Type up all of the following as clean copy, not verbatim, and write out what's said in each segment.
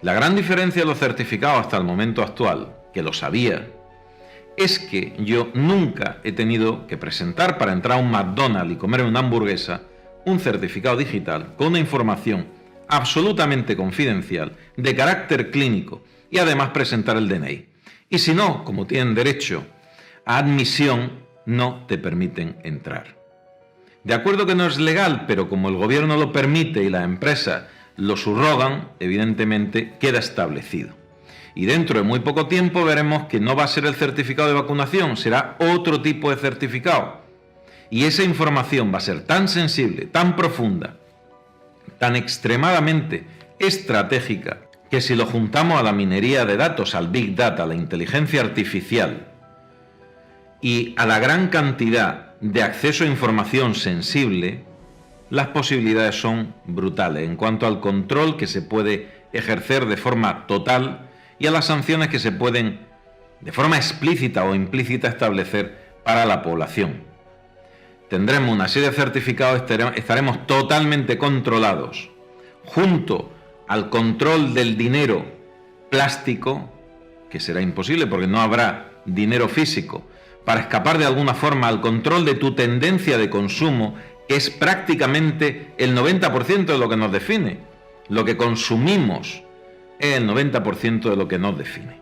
La gran diferencia de los certificados hasta el momento actual, que lo sabía, es que yo nunca he tenido que presentar para entrar a un McDonald's y comer una hamburguesa un certificado digital con una información absolutamente confidencial, de carácter clínico, y además presentar el DNI. Y si no, como tienen derecho a admisión, no te permiten entrar. De acuerdo que no es legal, pero como el gobierno lo permite y las empresas lo subrogan, evidentemente queda establecido. Y dentro de muy poco tiempo veremos que no va a ser el certificado de vacunación, será otro tipo de certificado. Y esa información va a ser tan sensible, tan profunda, tan extremadamente estratégica, que si lo juntamos a la minería de datos, al Big Data, a la inteligencia artificial y a la gran cantidad de acceso a información sensible, las posibilidades son brutales en cuanto al control que se puede ejercer de forma total y a las sanciones que se pueden de forma explícita o implícita establecer para la población. Tendremos una serie de certificados, estaremos totalmente controlados, junto al control del dinero plástico, que será imposible porque no habrá dinero físico, para escapar de alguna forma al control de tu tendencia de consumo, que es prácticamente el 90% de lo que nos define. Lo que consumimos es el 90% de lo que nos define.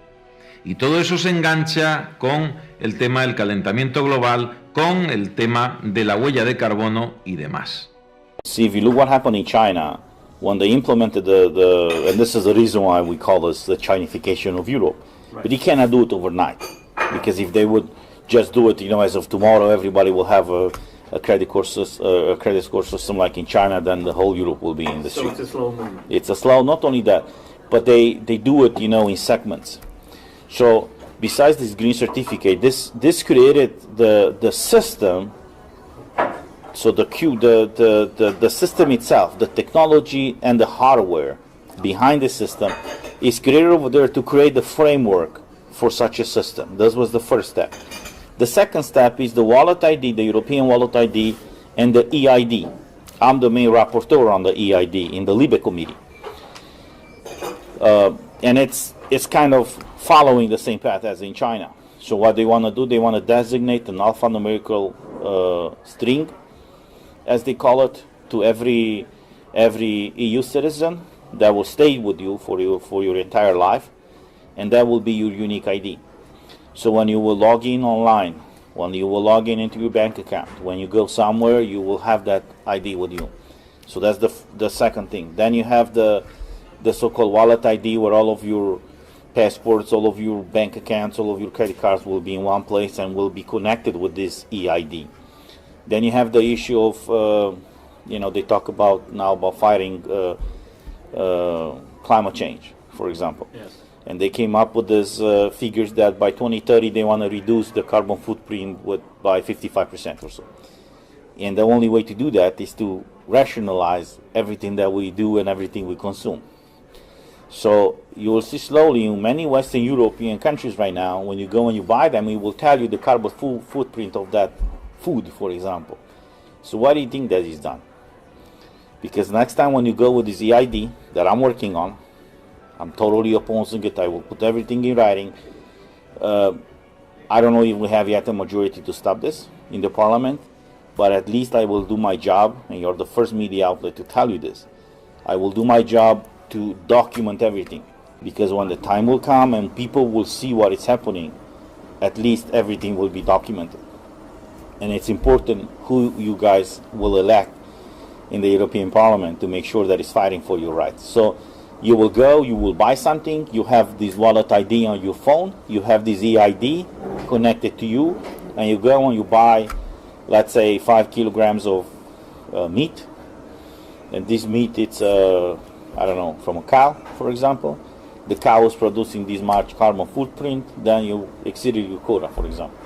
Y todo eso se engancha con el tema del calentamiento global, con el tema de la huella de carbono y demás. See, if you look what happened in China, when they implemented and this is the reason why we call this the Chinification of Europe. Right. But you cannot do it overnight, because if they would just do it, as of tomorrow, everybody will have a credit score system like in China, then the whole Europe will be in the street. So it's a slow movement. It's a slow, not only that, but they do it, in segments. So besides this green certificate, this created the system. So the system itself, the technology and the hardware behind the system is created over there to create the framework for such a system. This was the first step. The second step is the wallet ID, the European wallet ID, and the EID. I'm the main rapporteur on the EID in the LIBE committee. And it's kind of following the same path as in China. So what they want to do, they want to designate an alphanumerical string, as they call it, to every EU citizen that will stay with you for your entire life, and that will be your unique ID. So when you will log in online, when you will log in into your bank account, when you go somewhere, you will have that ID with you. So that's the second thing. Then you have the so-called wallet ID, where all of your passports, all of your bank accounts, all of your credit cards will be in one place and will be connected with this EID. Then you have the issue of, they talk about now about fighting climate change, for example. Yes. And they came up with these figures that by 2030 they want to reduce the carbon footprint by 55% or so. And the only way to do that is to rationalize everything that we do and everything we consume. So you will see slowly in many Western European countries right now, when you go and you buy them, it will tell you the carbon footprint of that food, for example. So why do you think that is done? Because next time when you go with this EID that I'm working on, I'm totally opposing it. I will put everything in writing. I don't know if we have yet a majority to stop this in the parliament, but at least I will do my job, and you're the first media outlet to tell you this. I will do my job to document everything, because when the time will come and people will see what is happening, at least everything will be documented. And it's important who you guys will elect in the European Parliament to make sure that it's fighting for your rights. So you will go, you will buy something, you have this wallet ID on your phone, you have this EID connected to you, and you go and you buy, let's say, 5 kilograms of meat. And this meat, it's, from a cow, for example. The cow is producing this much carbon footprint, then you exceeded your quota, for example.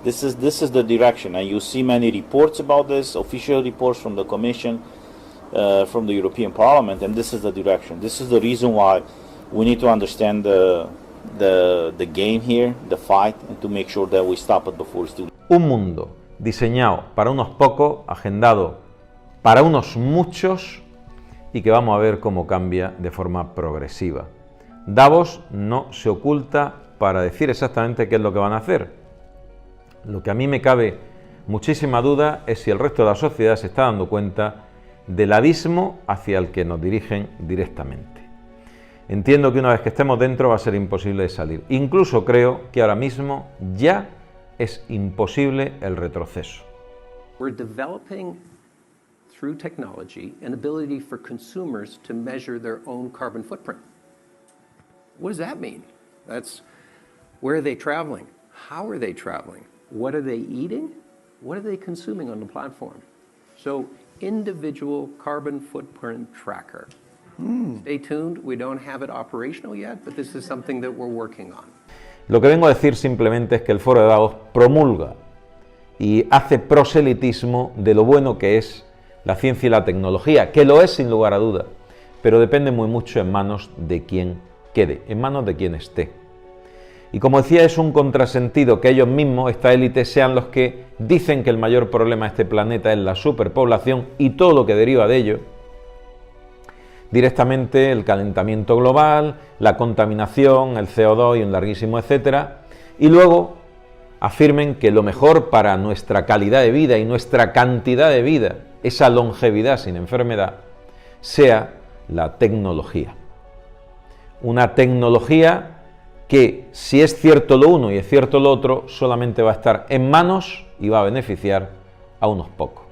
This is the direction, and you see many reports about this, official reports from the Commission, from the European Parliament, and this is the direction. This is the reason why we need to understand the game here, the fight, and to make sure that we stop it before it's too late. Un mundo diseñado para unos pocos, agendado para unos muchos, y que vamos a ver cómo cambia de forma progresiva. Davos no se oculta para decir exactamente qué es lo que van a hacer. Lo que a mí me cabe muchísima duda es si el resto de la sociedad se está dando cuenta del abismo hacia el que nos dirigen directamente. Entiendo que una vez que estemos dentro va a ser imposible de salir. Incluso creo que ahora mismo ya es imposible el retroceso. We're developing through technology an ability for consumers to measure their own carbon footprint. What does that mean? That's where are they traveling? How are they traveling? What are they eating? What are they consuming on the platform? So, individual carbon footprint tracker. Stay tuned, we don't have it operational yet, but this is something that we're working on. Lo que vengo a decir simplemente es que el Foro de Davos promulga y hace proselitismo de lo bueno que es la ciencia y la tecnología, que lo es sin lugar a duda, pero depende muy mucho en manos de quien quede, en manos de quien esté. Y como decía, es un contrasentido que ellos mismos, esta élite, sean los que dicen que el mayor problema de este planeta es la superpoblación y todo lo que deriva de ello, directamente el calentamiento global, la contaminación, el CO2 y un larguísimo etcétera, y luego afirmen que lo mejor para nuestra calidad de vida y nuestra cantidad de vida, esa longevidad sin enfermedad, sea la tecnología. Una tecnología que, si es cierto lo uno y es cierto lo otro, solamente va a estar en manos y va a beneficiar a unos pocos.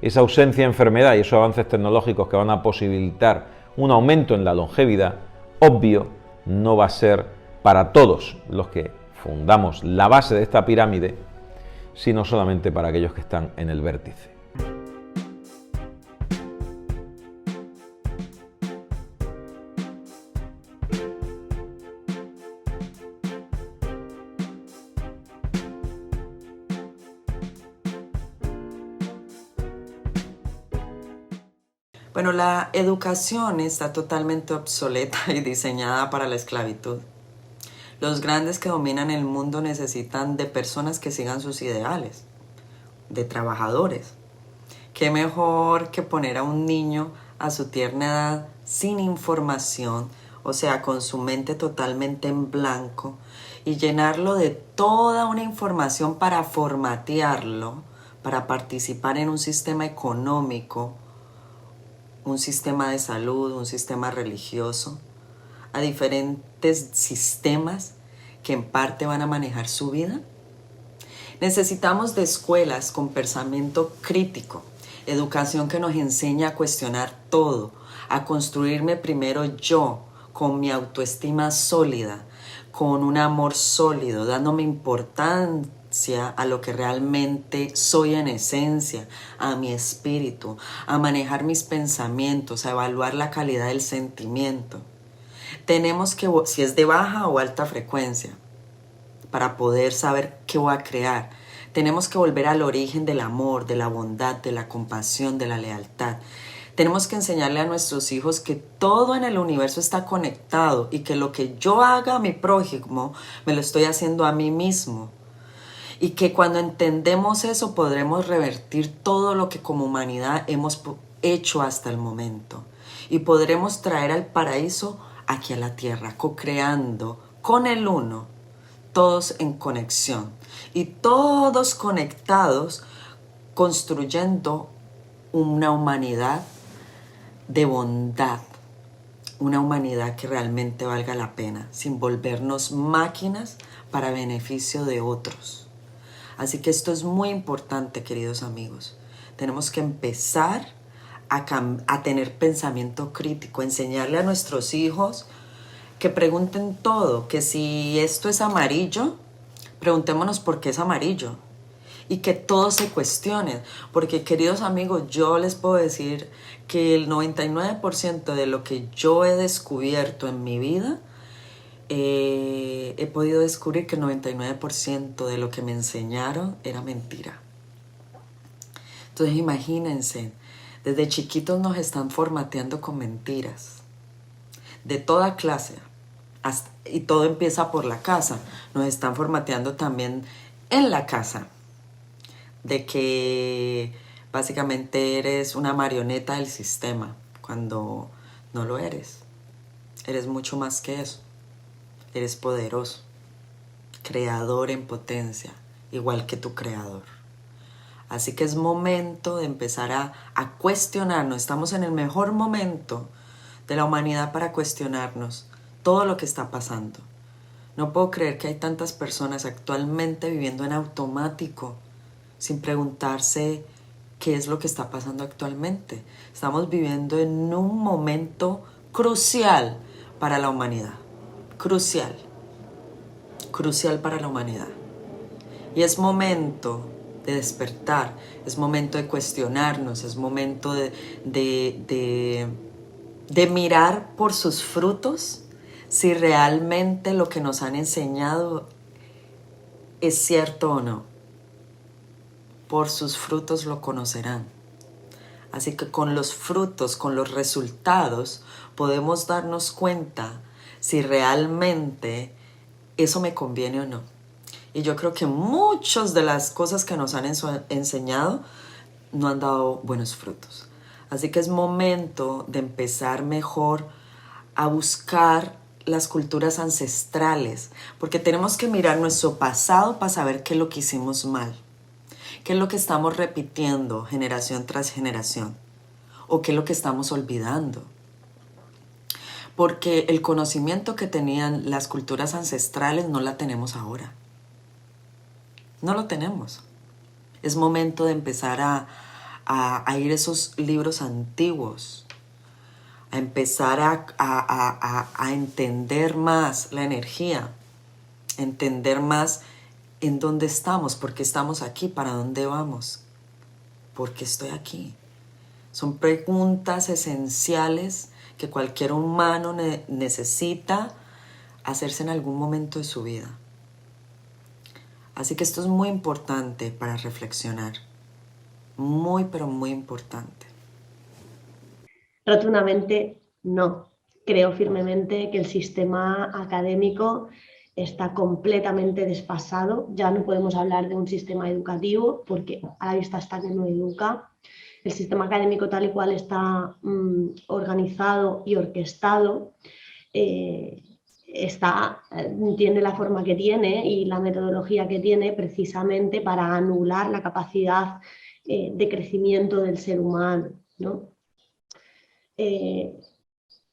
Esa ausencia de enfermedad y esos avances tecnológicos que van a posibilitar un aumento en la longevidad, obvio, no va a ser para todos los que fundamos la base de esta pirámide, sino solamente para aquellos que están en el vértice. Bueno, la educación está totalmente obsoleta y diseñada para la esclavitud. Los grandes que dominan el mundo necesitan de personas que sigan sus ideales, de trabajadores. ¿Qué mejor que poner a un niño a su tierna edad sin información, o sea, con su mente totalmente en blanco, y llenarlo de toda una información para formatearlo, para participar en un sistema económico, un sistema de salud, un sistema religioso, a diferentes sistemas que en parte van a manejar su vida? Necesitamos de escuelas con pensamiento crítico, educación que nos enseñe a cuestionar todo, a construirme primero yo, con mi autoestima sólida, con un amor sólido, dándome importancia a lo que realmente soy en esencia, a mi espíritu, a manejar mis pensamientos, a evaluar la calidad del sentimiento. Tenemos que, si es de baja o alta frecuencia, para poder saber qué voy a crear. Tenemos que volver al origen del amor, de la bondad, de la compasión, de la lealtad. Tenemos que enseñarle a nuestros hijos que todo en el universo está conectado y que lo que yo haga a mi prójimo, me lo estoy haciendo a mí mismo. Y que cuando entendemos eso podremos revertir todo lo que como humanidad hemos hecho hasta el momento. Y podremos traer al paraíso aquí a la tierra, co-creando con el uno, todos en conexión. Y todos conectados, construyendo una humanidad de bondad. Una humanidad que realmente valga la pena, sin volvernos máquinas para beneficio de otros. Así que esto es muy importante, queridos amigos. Tenemos que empezar a tener pensamiento crítico, enseñarle a nuestros hijos que pregunten todo, que si esto es amarillo, preguntémonos por qué es amarillo. Y que todo se cuestione, porque queridos amigos, yo les puedo decir que el 99% de lo que yo he descubierto en mi vida, he podido descubrir que el 99% de lo que me enseñaron era mentira. Entonces imagínense, desde chiquitos nos están formateando con mentiras, de toda clase, y todo empieza por la casa. Nos están formateando también en la casa, de que básicamente eres una marioneta del sistema, cuando no lo eres. Eres mucho más que eso. Eres poderoso, creador en potencia, igual que tu creador. Así que es momento de empezar a cuestionarnos. Estamos en el mejor momento de la humanidad para cuestionarnos todo lo que está pasando. No puedo creer que hay tantas personas actualmente viviendo en automático, sin preguntarse qué es lo que está pasando actualmente. Estamos viviendo en un momento crucial para la humanidad. Crucial para la humanidad. Y es momento de despertar, es momento de cuestionarnos, es momento de mirar por sus frutos si realmente lo que nos han enseñado es cierto o no. Por sus frutos lo conocerán. Así que con los frutos, con los resultados, podemos darnos cuenta si realmente eso me conviene o no. Y yo creo que muchas de las cosas que nos han enseñado no han dado buenos frutos. Así que es momento de empezar mejor a buscar las culturas ancestrales, porque tenemos que mirar nuestro pasado para saber qué es lo que hicimos mal, qué es lo que estamos repitiendo generación tras generación, o qué es lo que estamos olvidando. Porque el conocimiento que tenían las culturas ancestrales no la tenemos ahora. No lo tenemos. Es momento de empezar a ir a esos libros antiguos, a empezar a entender más la energía, entender más en dónde estamos, por qué estamos aquí, para dónde vamos, por qué estoy aquí. Son preguntas esenciales que cualquier humano necesita hacerse en algún momento de su vida. Así que esto es muy importante para reflexionar. Muy, pero muy importante. Rotundamente no. Creo firmemente que el sistema académico está completamente desfasado. Ya no podemos hablar de un sistema educativo porque a la vista está que no educa. El sistema académico tal y cual está organizado y orquestado tiene la forma que tiene y la metodología que tiene precisamente para anular la capacidad de crecimiento del ser humano, ¿no?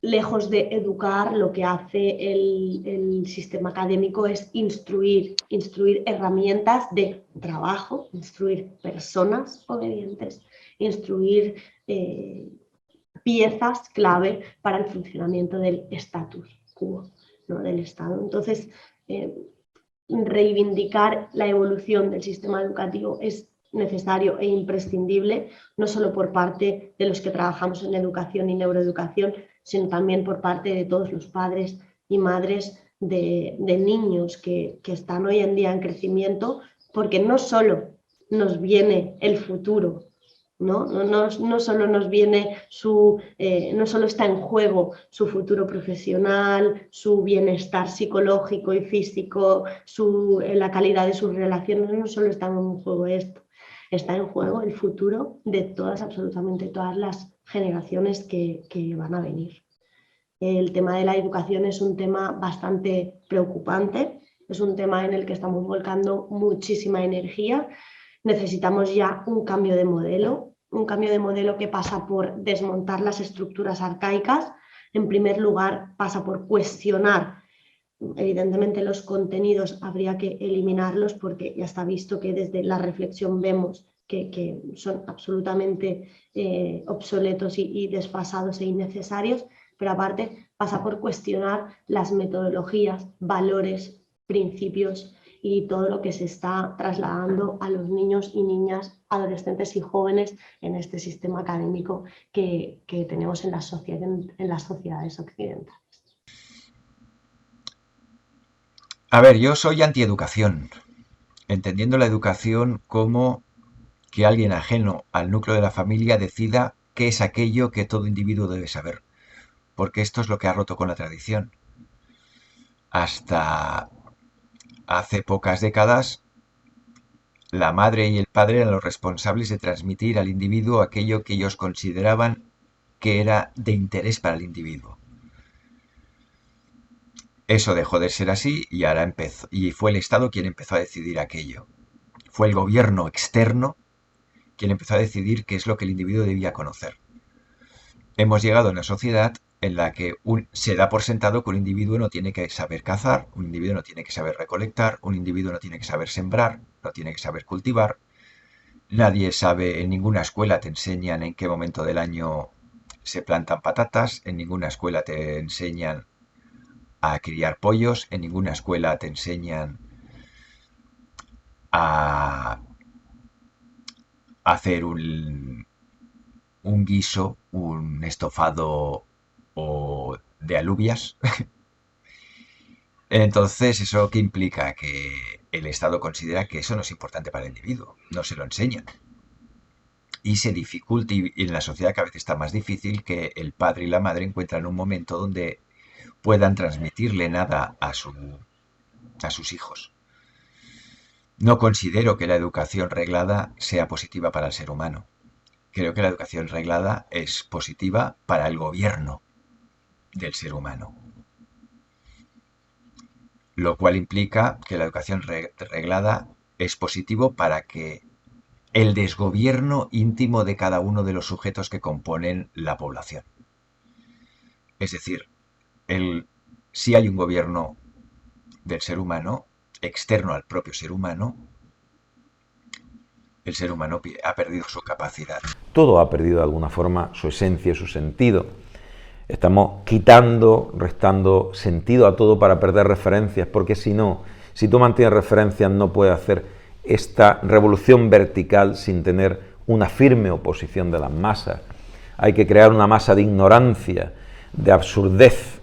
Lejos de educar, lo que hace el sistema académico es instruir herramientas de trabajo, instruir personas obedientes, instruir piezas clave para el funcionamiento del status quo, ¿no? Del Estado. Entonces, reivindicar la evolución del sistema educativo es necesario e imprescindible, no solo por parte de los que trabajamos en educación y neuroeducación, sino también por parte de todos los padres y madres de niños que están hoy en día en crecimiento, porque no solo nos viene el futuro, no solo nos viene no solo está en juego su futuro profesional, su bienestar psicológico y físico, la calidad de sus relaciones, no solo está en juego esto, está en juego el futuro de absolutamente todas las generaciones que van a venir. El tema de la educación es un tema bastante preocupante, es un tema en el que estamos volcando muchísima energía. Necesitamos ya un cambio de modelo que pasa por desmontar las estructuras arcaicas. En primer lugar, pasa por cuestionar. Evidentemente los contenidos habría que eliminarlos porque ya está visto que desde la reflexión vemos que son absolutamente obsoletos y desfasados e innecesarios, pero aparte pasa por cuestionar las metodologías, valores, principios y todo lo que se está trasladando a los niños y niñas, adolescentes y jóvenes en este sistema académico que tenemos en las sociedades occidentales. A ver, yo soy antieducación, entendiendo la educación como que alguien ajeno al núcleo de la familia decida qué es aquello que todo individuo debe saber, porque esto es lo que ha roto con la tradición. Hasta hace pocas décadas, la madre y el padre eran los responsables de transmitir al individuo aquello que ellos consideraban que era de interés para el individuo. Eso dejó de ser así y ahora empezó, y fue el Estado quien empezó a decidir aquello. Fue el gobierno externo quien empezó a decidir qué es lo que el individuo debía conocer. Hemos llegado a una sociedad en la que se da por sentado que un individuo no tiene que saber cazar, un individuo no tiene que saber recolectar, un individuo no tiene que saber sembrar, no tiene que saber cultivar. Nadie sabe, en ninguna escuela te enseñan en qué momento del año se plantan patatas, en ninguna escuela te enseñan a criar pollos, en ninguna escuela te enseñan a hacer un guiso, un estofado o de alubias. Entonces, ¿eso qué implica? Que el Estado considera que eso no es importante para el individuo, no se lo enseñan. Y se dificulta, y en la sociedad cada vez está más difícil que el padre y la madre encuentran un momento donde puedan transmitirle nada a sus hijos. No considero que la educación reglada sea positiva para el ser humano. Creo que la educación reglada es positiva para el gobierno del ser humano. Lo cual implica que la educación reglada es positivo para que el desgobierno íntimo de cada uno de los sujetos que componen la población. Es decir, si hay un gobierno del ser humano, externo al propio ser humano, el ser humano ha perdido su capacidad. Todo ha perdido de alguna forma su esencia y su sentido. Estamos quitando, restando sentido a todo para perder referencias, porque si tú mantienes referencias no puedes hacer esta revolución vertical sin tener una firme oposición de las masas. Hay que crear una masa de ignorancia, de absurdez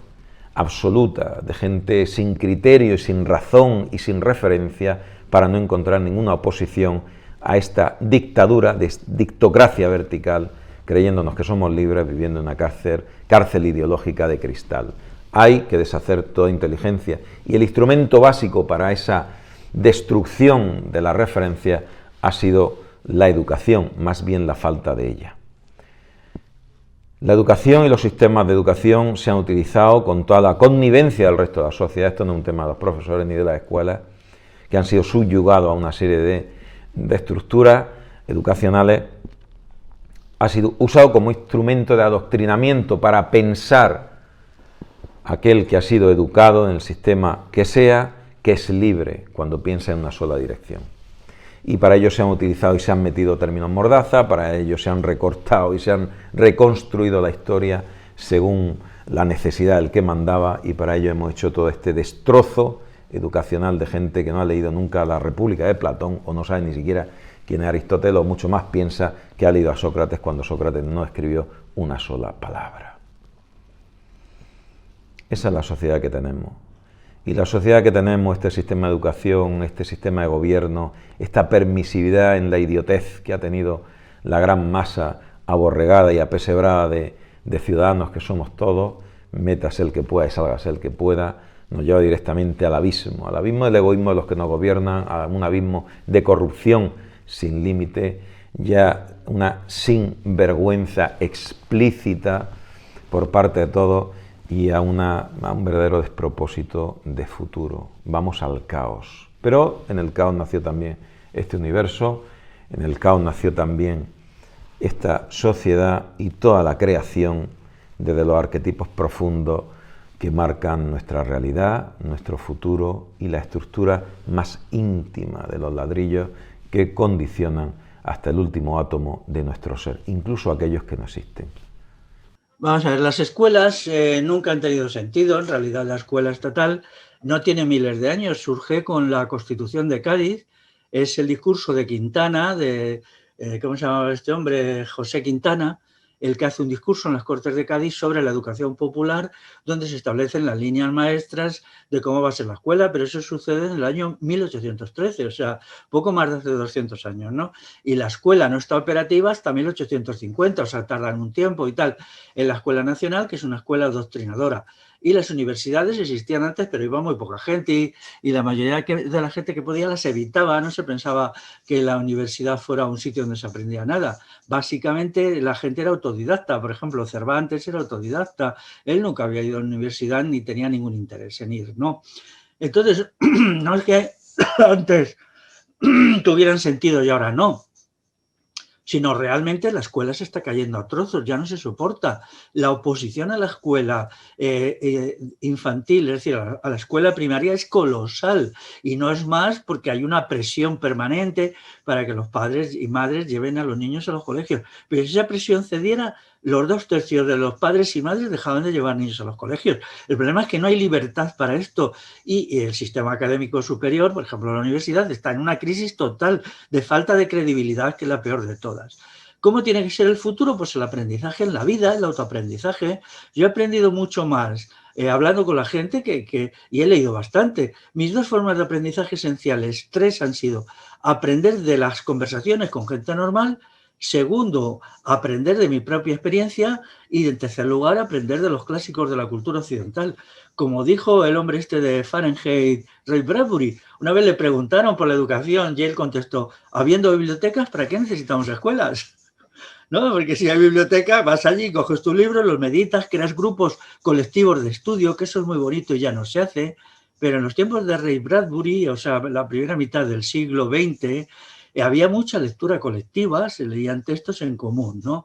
absoluta, de gente sin criterio y sin razón y sin referencia para no encontrar ninguna oposición a esta dictadura, de dictocracia vertical, creyéndonos que somos libres viviendo en una cárcel ideológica de cristal. Hay que deshacer toda inteligencia y el instrumento básico para esa destrucción de la referencia ha sido la educación, más bien la falta de ella. La educación y los sistemas de educación se han utilizado con toda la connivencia del resto de la sociedad. Esto no es un tema de los profesores ni de las escuelas, que han sido subyugados a una serie de estructuras educacionales. Ha sido usado como instrumento de adoctrinamiento para pensar aquel que ha sido educado en el sistema que sea, que es libre cuando piensa en una sola dirección. Y para ello se han utilizado y se han metido términos mordaza, para ello se han recortado y se han reconstruido la historia según la necesidad del que mandaba, y para ello hemos hecho todo este destrozo educacional de gente que no ha leído nunca La República de Platón o no sabe ni siquiera quién es Aristóteles, o mucho más piensa que ha leído a Sócrates cuando Sócrates no escribió una sola palabra. Esa es la sociedad que tenemos. Y la sociedad que tenemos, este sistema de educación, este sistema de gobierno, esta permisividad en la idiotez que ha tenido la gran masa aborregada y apesebrada de ciudadanos que somos todos, métase el que pueda y sálgase el que pueda, nos lleva directamente al abismo del egoísmo de los que nos gobiernan, a un abismo de corrupción sin límite, ya una sinvergüenza explícita por parte de todos, y a un verdadero despropósito de futuro. Vamos al caos. Pero en el caos nació también este universo, en el caos nació también esta sociedad y toda la creación desde los arquetipos profundos que marcan nuestra realidad, nuestro futuro y la estructura más íntima de los ladrillos que condicionan hasta el último átomo de nuestro ser, incluso aquellos que no existen. Vamos a ver, las escuelas nunca han tenido sentido. En realidad, la escuela estatal no tiene miles de años. Surge con la Constitución de Cádiz. Es el discurso de Quintana, ¿cómo se llamaba este hombre? José Quintana, el que hace un discurso en las Cortes de Cádiz sobre la educación popular, donde se establecen las líneas maestras de cómo va a ser la escuela, pero eso sucede en el año 1813, o sea, poco más de hace 200 años, ¿no? Y la escuela no está operativa hasta 1850, o sea, tardan un tiempo y tal. En la Escuela Nacional, que es una escuela adoctrinadora. Y las universidades existían antes, pero iba muy poca gente y la mayoría de la gente que podía las evitaba. No se pensaba que la universidad fuera un sitio donde se aprendía nada. Básicamente la gente era autodidacta. Por ejemplo, Cervantes era autodidacta. Él nunca había ido a la universidad ni tenía ningún interés en ir, ¿no? Entonces, no es que antes tuvieran sentido y ahora no, sino realmente la escuela se está cayendo a trozos, ya no se soporta. La oposición a la escuela infantil, es decir, a la escuela primaria es colosal y no es más porque hay una presión permanente para que los padres y madres lleven a los niños a los colegios. Pero si esa presión cediera, los 2/3 de los padres y madres dejaban de llevar niños a los colegios. El problema es que no hay libertad para esto y el sistema académico superior, por ejemplo la universidad, está en una crisis total de falta de credibilidad, que es la peor de todas. ¿Cómo tiene que ser el futuro? Pues el aprendizaje en la vida, el autoaprendizaje. Yo he aprendido mucho más hablando con la gente y he leído bastante. Mis 2 formas de aprendizaje esenciales, 3 han sido aprender de las conversaciones con gente normal. Segundo, aprender de mi propia experiencia y, en tercer lugar, aprender de los clásicos de la cultura occidental. Como dijo el hombre este de Fahrenheit, Ray Bradbury, una vez le preguntaron por la educación y él contestó, habiendo bibliotecas, ¿para qué necesitamos escuelas? ¿No? Porque si hay biblioteca, vas allí, coges tu libro, los meditas, creas grupos colectivos de estudio, que eso es muy bonito y ya no se hace, pero en los tiempos de Ray Bradbury, o sea, la primera mitad del siglo XX, había mucha lectura colectiva, se leían textos en común, ¿no?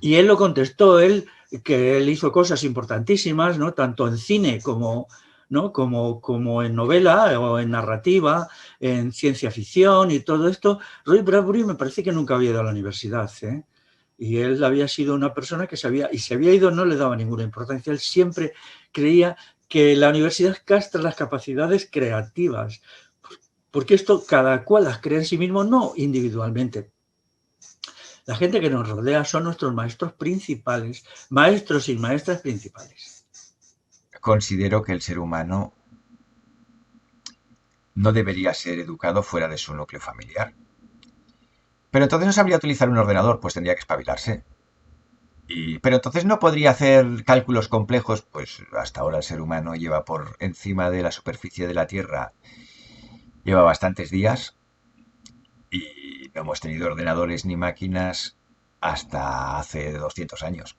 Y él lo contestó, que él hizo cosas importantísimas, ¿no? Tanto en cine como, ¿no? como en novela o en narrativa, en ciencia ficción y todo esto. Ray Bradbury me parece que nunca había ido a la universidad, ¿eh? Y él había sido una persona que y si había ido no le daba ninguna importancia. Él siempre creía que la universidad castra las capacidades creativas, porque esto cada cual las crea en sí mismo, no individualmente. La gente que nos rodea son nuestros maestros principales, maestros y maestras principales. Considero que el ser humano no debería ser educado fuera de su núcleo familiar. Pero entonces no sabría utilizar un ordenador, pues tendría que espabilarse. Pero entonces no podría hacer cálculos complejos, pues hasta ahora el ser humano lleva por encima de la superficie de la Tierra, lleva bastantes días y no hemos tenido ordenadores ni máquinas hasta hace 200 años.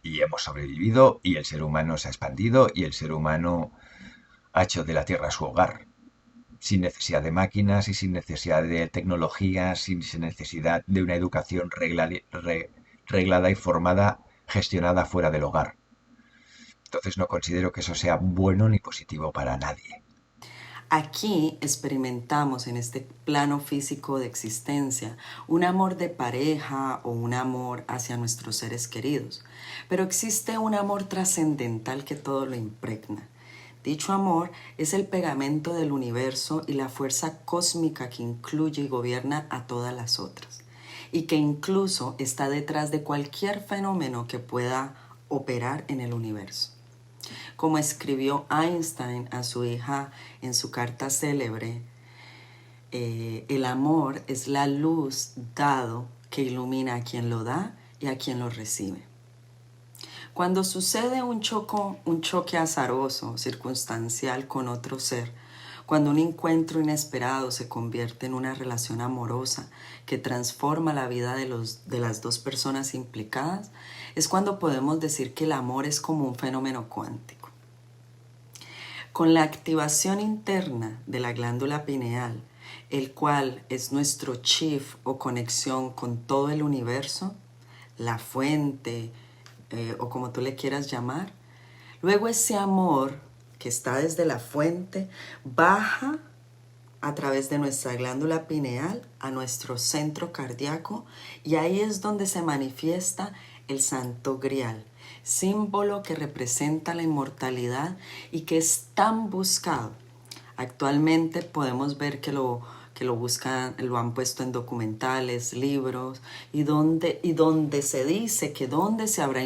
Y hemos sobrevivido y el ser humano se ha expandido y el ser humano ha hecho de la Tierra su hogar, sin necesidad de máquinas y sin necesidad de tecnología, sin necesidad de una educación reglada y formada, gestionada fuera del hogar. Entonces no considero que eso sea bueno ni positivo para nadie. Aquí experimentamos en este plano físico de existencia un amor de pareja o un amor hacia nuestros seres queridos, pero existe un amor trascendental que todo lo impregna. Dicho amor es el pegamento del universo y la fuerza cósmica que incluye y gobierna a todas las otras, y que incluso está detrás de cualquier fenómeno que pueda operar en el universo. Como escribió Einstein a su hija en su carta célebre, el amor es la luz dado que ilumina a quien lo da y a quien lo recibe. Cuando sucede un choque azaroso, circunstancial con otro ser, cuando un encuentro inesperado se convierte en una relación amorosa que transforma la vida de las 2 personas implicadas, es cuando podemos decir que el amor es como un fenómeno cuántico. Con la activación interna de la glándula pineal, el cual es nuestro chief o conexión con todo el universo, la fuente, o como tú le quieras llamar, luego ese amor que está desde la fuente baja a través de nuestra glándula pineal a nuestro centro cardíaco, y ahí es donde se manifiesta el Santo Grial, símbolo que representa la inmortalidad y que es tan buscado. Actualmente podemos ver que lo buscan, lo han puesto en documentales, libros, y donde se dice que dónde se habrá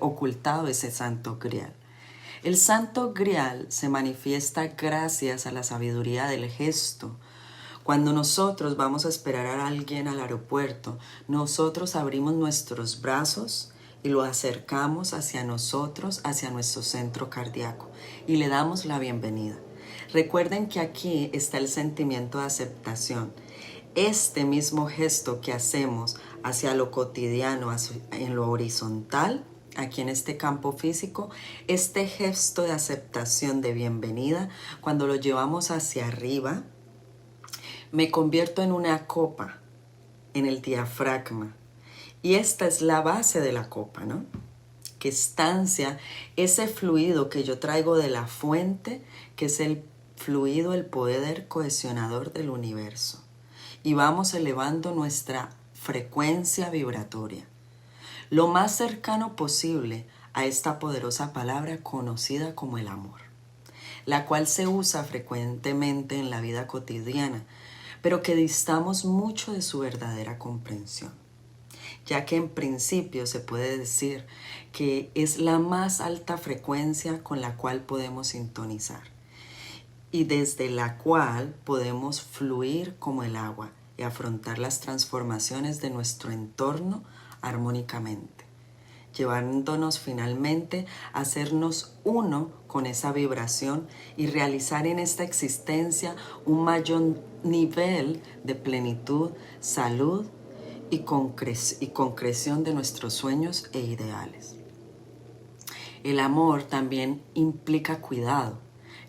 ocultado ese Santo Grial. El Santo Grial se manifiesta gracias a la sabiduría del gesto. Cuando nosotros vamos a esperar a alguien al aeropuerto, nosotros abrimos nuestros brazos y lo acercamos hacia nosotros, hacia nuestro centro cardíaco y le damos la bienvenida. Recuerden que aquí está el sentimiento de aceptación. Este mismo gesto que hacemos hacia lo cotidiano, en lo horizontal, aquí en este campo físico, este gesto de aceptación, de bienvenida, cuando lo llevamos hacia arriba, me convierto en una copa, en el diafragma. Y esta es la base de la copa, ¿no? Que estancia ese fluido que yo traigo de la fuente, que es el fluido, el poder cohesionador del universo. Y vamos elevando nuestra frecuencia vibratoria, lo más cercano posible a esta poderosa palabra conocida como el amor, la cual se usa frecuentemente en la vida cotidiana, pero que distamos mucho de su verdadera comprensión, ya que en principio se puede decir que es la más alta frecuencia con la cual podemos sintonizar y desde la cual podemos fluir como el agua y afrontar las transformaciones de nuestro entorno armónicamente, llevándonos finalmente a hacernos uno con esa vibración y realizar en esta existencia un mayor nivel de plenitud, salud y concreción de nuestros sueños e ideales. El amor también implica cuidado.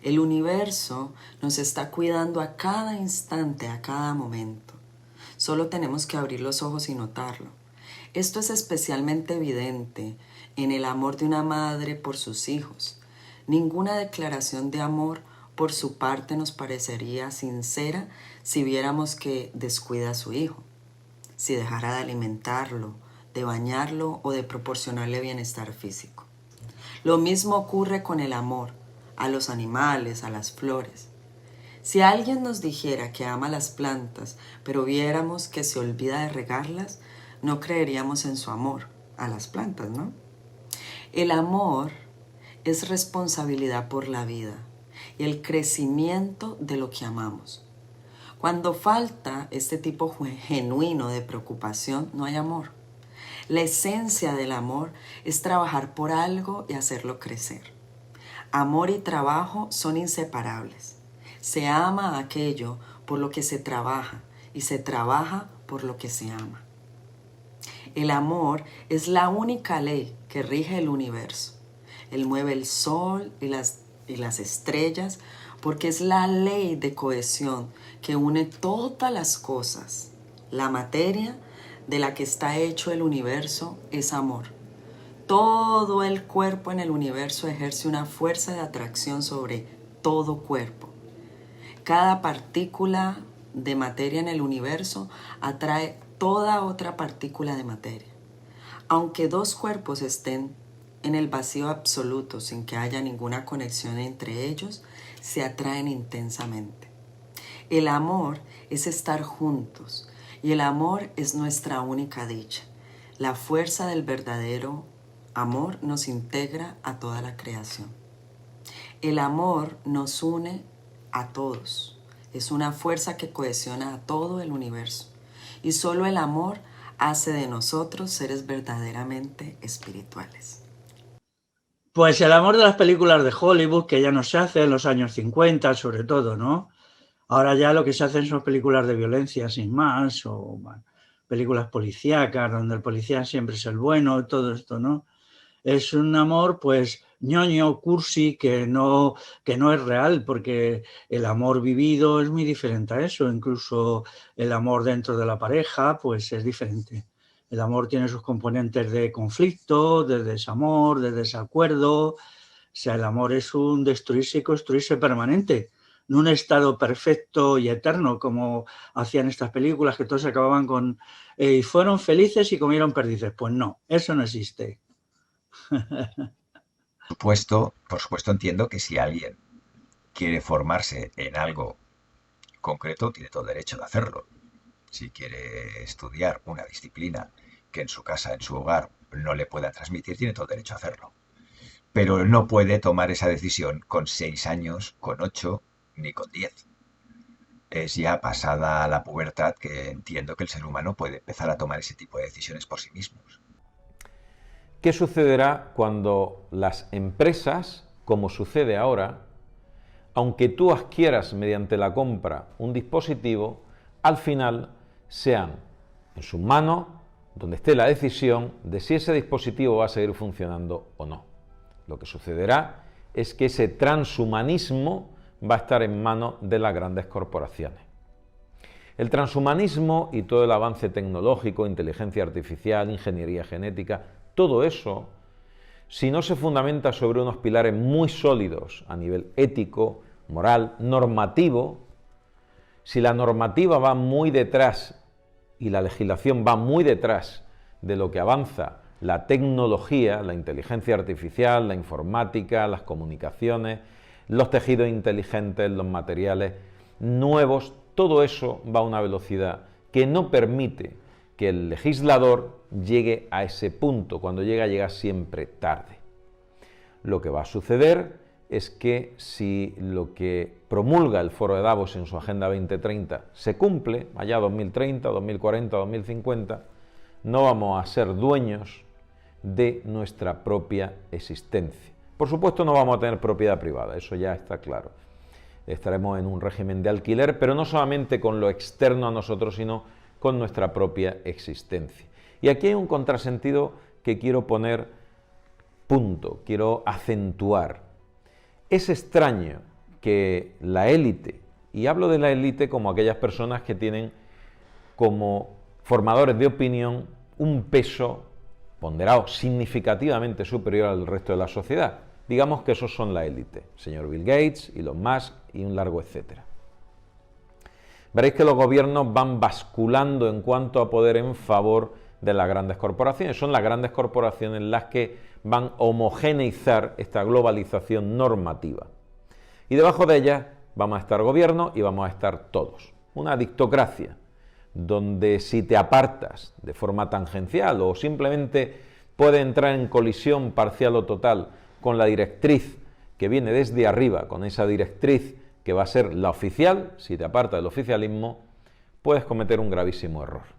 El universo nos está cuidando a cada instante, a cada momento. Solo tenemos que abrir los ojos y notarlo. Esto es especialmente evidente en el amor de una madre por sus hijos. Ninguna declaración de amor por su parte nos parecería sincera si viéramos que descuida a su hijo, si dejara de alimentarlo, de bañarlo o de proporcionarle bienestar físico. Lo mismo ocurre con el amor a los animales, a las flores. Si alguien nos dijera que ama las plantas, pero viéramos que se olvida de regarlas, no creeríamos en su amor a las plantas, ¿no? El amor es responsabilidad por la vida y el crecimiento de lo que amamos. Cuando falta este tipo genuino de preocupación, no hay amor. La esencia del amor es trabajar por algo y hacerlo crecer. Amor y trabajo son inseparables. Se ama aquello por lo que se trabaja y se trabaja por lo que se ama. El amor es la única ley que rige el universo. Él mueve el sol y las estrellas porque es la ley de cohesión que une todas las cosas. La materia de la que está hecho el universo es amor. Todo el cuerpo en el universo ejerce una fuerza de atracción sobre todo cuerpo. Cada partícula de materia en el universo atrae toda otra partícula de materia. Aunque dos cuerpos estén en el vacío absoluto sin que haya ninguna conexión entre ellos, se atraen intensamente. El amor es estar juntos y el amor es nuestra única dicha. La fuerza del verdadero amor nos integra a toda la creación. El amor nos une a todos. Es una fuerza que cohesiona a todo el universo. Y solo el amor hace de nosotros seres verdaderamente espirituales. Pues el amor de las películas de Hollywood, que ya no se hace en los años 50, sobre todo, ¿no? Ahora ya lo que se hacen son películas de violencia sin más, o bueno, películas policíacas, donde el policía siempre es el bueno, todo esto, ¿no? Es un amor, pues, ñoño, cursi, que no es real, porque el amor vivido es muy diferente a eso. Incluso el amor dentro de la pareja, pues, es diferente. El amor tiene sus componentes de conflicto, de desamor, de desacuerdo. O sea, el amor es un destruirse y construirse permanente, no un estado perfecto y eterno, como hacían estas películas, que todos acababan con y fueron felices y comieron perdices. Pues no, eso no existe. Por supuesto entiendo que si alguien quiere formarse en algo concreto, tiene todo el derecho de hacerlo. Si quiere estudiar una disciplina que en su casa, en su hogar, no le pueda transmitir, tiene todo el derecho a hacerlo. Pero no puede tomar esa decisión con 6 años, con 8, ni con 10. Es ya pasada la pubertad que entiendo que el ser humano puede empezar a tomar ese tipo de decisiones por sí mismos. ¿Qué sucederá cuando las empresas, como sucede ahora, aunque tú adquieras mediante la compra un dispositivo, al final sean en sus manos donde esté la decisión de si ese dispositivo va a seguir funcionando o no? Lo que sucederá es que ese transhumanismo va a estar en manos de las grandes corporaciones. El transhumanismo y todo el avance tecnológico, inteligencia artificial, ingeniería genética, todo eso, si no se fundamenta sobre unos pilares muy sólidos a nivel ético, moral, normativo, si la normativa va muy detrás y la legislación va muy detrás de lo que avanza la tecnología, la inteligencia artificial, la informática, las comunicaciones, los tejidos inteligentes, los materiales nuevos, todo eso va a una velocidad que no permite que el legislador llegue a ese punto. Cuando llega siempre tarde. Lo que va a suceder es que si lo que promulga el Foro de Davos en su Agenda 2030 se cumple, allá 2030, 2040, 2050, no vamos a ser dueños de nuestra propia existencia. Por supuesto no vamos a tener propiedad privada, eso ya está claro. Estaremos en un régimen de alquiler, pero no solamente con lo externo a nosotros, sino con nuestra propia existencia. Y aquí hay un contrasentido que quiero poner punto, quiero acentuar. Es extraño que la élite, y hablo de la élite como aquellas personas que tienen como formadores de opinión un peso ponderado significativamente superior al resto de la sociedad. Digamos que esos son la élite, señor Bill Gates, Elon Musk y un largo etcétera. Veréis que los gobiernos van basculando en cuanto a poder en favor de las grandes corporaciones. Son las grandes corporaciones las que van a homogeneizar esta globalización normativa. Y debajo de ellas vamos a estar gobierno y vamos a estar todos. Una dictocracia, donde si te apartas de forma tangencial o simplemente puede entrar en colisión parcial o total con la directriz que viene desde arriba, con esa directriz que va a ser la oficial, si te apartas del oficialismo, puedes cometer un gravísimo error.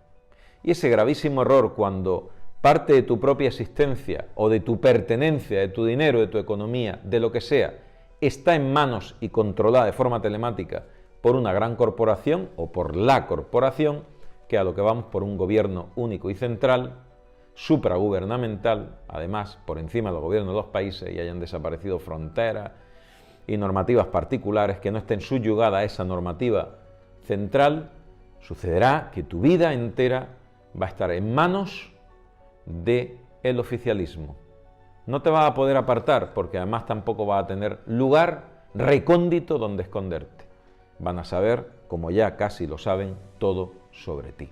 Y ese gravísimo error, cuando parte de tu propia existencia o de tu pertenencia, de tu dinero, de tu economía, de lo que sea, está en manos y controlada de forma telemática por una gran corporación o por la corporación, que a lo que vamos por un gobierno único y central, supragubernamental, además por encima del gobierno de los países, y hayan desaparecido fronteras y normativas particulares que no estén subyugadas a esa normativa central, sucederá que tu vida entera va a estar en manos del oficialismo. No te vas a poder apartar porque además tampoco vas a tener lugar recóndito donde esconderte. Van a saber, como ya casi lo saben, todo sobre ti.